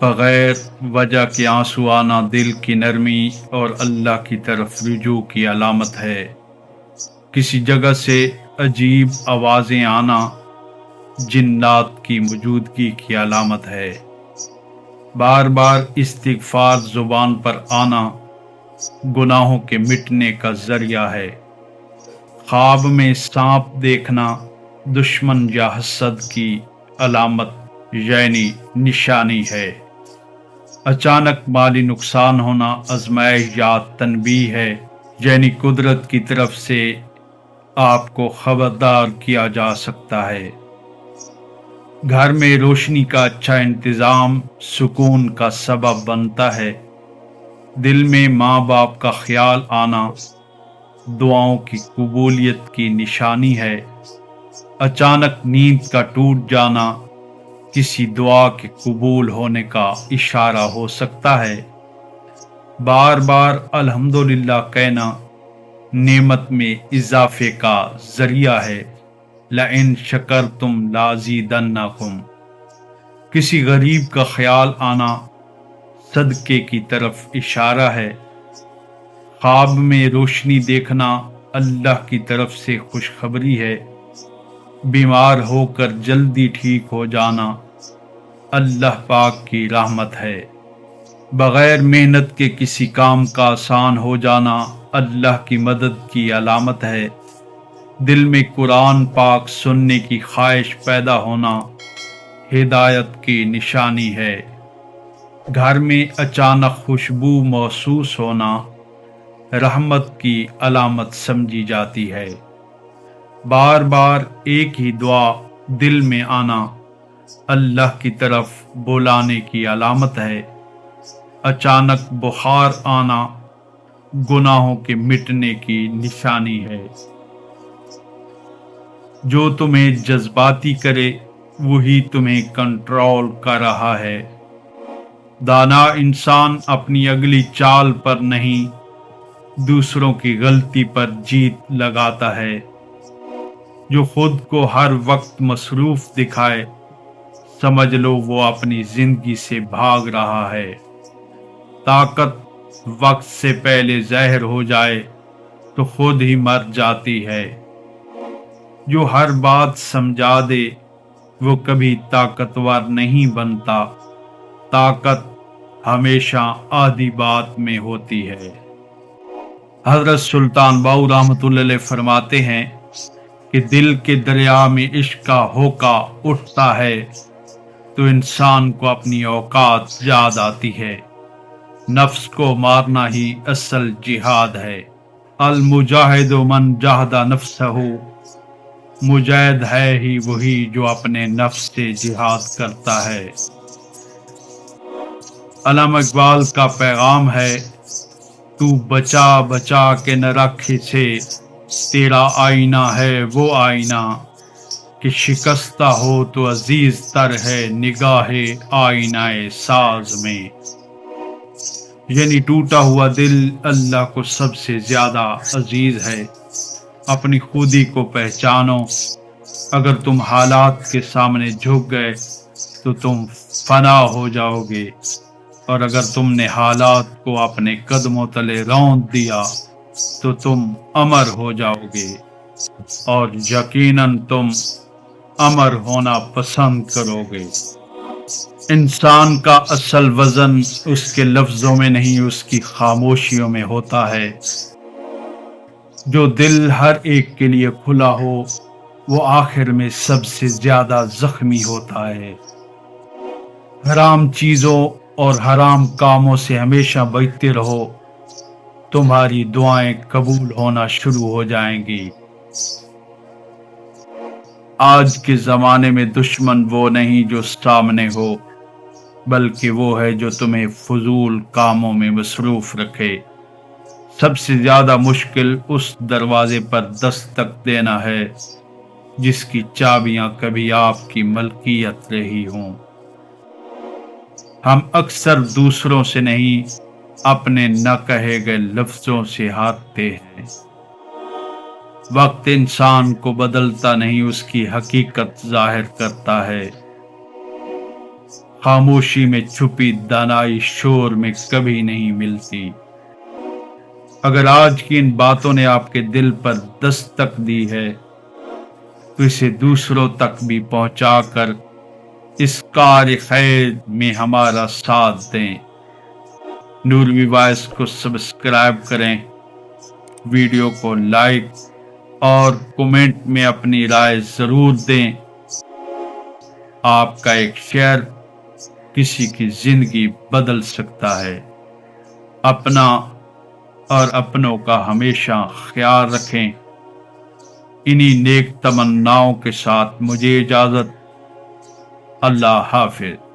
بغیر وجہ کے آنسو آنا دل کی نرمی اور اللہ کی طرف رجوع کی علامت ہے۔ کسی جگہ سے عجیب آوازیں آنا جنات کی موجودگی کی علامت ہے۔ بار بار استغفار زبان پر آنا گناہوں کے مٹنے کا ذریعہ ہے۔ خواب میں سانپ دیکھنا دشمن یا حسد کی علامت یعنی نشانی ہے۔ اچانک مالی نقصان ہونا آزمائش یا تنبیہ ہے، یعنی قدرت کی طرف سے آپ کو خبردار کیا جا سکتا ہے۔ گھر میں روشنی کا اچھا انتظام سکون کا سبب بنتا ہے۔ دل میں ماں باپ کا خیال آنا دعاؤں کی قبولیت کی نشانی ہے۔ اچانک نیند کا ٹوٹ جانا کسی دعا کے قبول ہونے کا اشارہ ہو سکتا ہے۔ بار بار الحمدللہ کہنا نعمت میں اضافے کا ذریعہ ہے۔ لئن شکرتم لازیدنکم۔ کسی غریب کا خیال آنا صدقے کی طرف اشارہ ہے۔ خواب میں روشنی دیکھنا اللہ کی طرف سے خوشخبری ہے۔ بیمار ہو کر جلدی ٹھیک ہو جانا اللہ پاک کی رحمت ہے۔ بغیر محنت کے کسی کام کا آسان ہو جانا اللہ کی مدد کی علامت ہے۔ دل میں قرآن پاک سننے کی خواہش پیدا ہونا ہدایت کی نشانی ہے۔ گھر میں اچانک خوشبو محسوس ہونا رحمت کی علامت سمجھی جاتی ہے۔ بار بار ایک ہی دعا دل میں آنا اللہ کی طرف بلانے کی علامت ہے۔ اچانک بخار آنا گناہوں کے مٹنے کی نشانی ہے۔ جو تمہیں جذباتی کرے وہی تمہیں کنٹرول کر رہا ہے۔ دانا انسان اپنی اگلی چال پر نہیں دوسروں کی غلطی پر جیت لگاتا ہے۔ جو خود کو ہر وقت مصروف دکھائے سمجھ لو وہ اپنی زندگی سے بھاگ رہا ہے۔ طاقت وقت سے پہلے ظاہر ہو جائے تو خود ہی مر جاتی ہے۔ جو ہر بات سمجھا دے وہ کبھی طاقتور نہیں بنتا۔ طاقت ہمیشہ آدھی بات میں ہوتی ہے۔ حضرت سلطان باؤ رحمۃ اللہ علیہ فرماتے ہیں کہ دل کے دریا میں عشق کا ہوکا اٹھتا ہے تو انسان کو اپنی اوقات یاد آتی ہے۔ نفس کو مارنا ہی اصل جہاد ہے۔ المجاہد من جاہد نفسہ، مجاہد ہے ہی وہی جو اپنے نفس سے جہاد کرتا ہے۔ علامہ اقبال کا پیغام ہے، تو بچا بچا کے نہ رکھ اسے، تیرا آئینہ ہے وہ آئینہ کہ شکستہ ہو تو عزیز تر ہے نگاہ آئینہ ساز میں۔ یعنی ٹوٹا ہوا دل اللہ کو سب سے زیادہ عزیز ہے۔ اپنی خودی کو پہچانو۔ اگر تم حالات کے سامنے جھک گئے تو تم فنا ہو جاؤ گے، اور اگر تم نے حالات کو اپنے قدموں تلے رونت دیا تو تم امر ہو جاؤ گے، اور یقیناً تم امر ہونا پسند کرو گے۔ انسان کا اصل وزن اس کے لفظوں میں نہیں اس کی خاموشیوں میں ہوتا ہے۔ جو دل ہر ایک کے لیے کھلا ہو وہ آخر میں سب سے زیادہ زخمی ہوتا ہے۔ حرام چیزوں اور حرام کاموں سے ہمیشہ بچتے رہو، تمہاری دعائیں قبول ہونا شروع ہو جائیں گی۔ آج کے زمانے میں دشمن وہ نہیں جو سامنے ہو، بلکہ وہ ہے جو تمہیں فضول کاموں میں مصروف رکھے۔ سب سے زیادہ مشکل اس دروازے پر دستک دینا ہے جس کی چابیاں کبھی آپ کی ملکیت رہی ہوں۔ ہم اکثر دوسروں سے نہیں اپنے نہ کہے گئے لفظوں سے ہارتے ہیں۔ وقت انسان کو بدلتا نہیں اس کی حقیقت ظاہر کرتا ہے۔ خاموشی میں چھپی دانائی شور میں کبھی نہیں ملتی۔ اگر آج کی ان باتوں نے آپ کے دل پر دستک دی ہے تو اسے دوسروں تک بھی پہنچا کر اس کار خیر میں ہمارا ساتھ دیں۔ نوروی وائس کو سبسکرائب کریں، ویڈیو کو لائک اور کومنٹ میں اپنی رائے ضرور دیں۔ آپ کا ایک شیئر کسی کی زندگی بدل سکتا ہے۔ اپنا اور اپنوں کا ہمیشہ خیال رکھیں۔ انہی نیک تمناؤں کے ساتھ مجھے اجازت۔ اللہ حافظ۔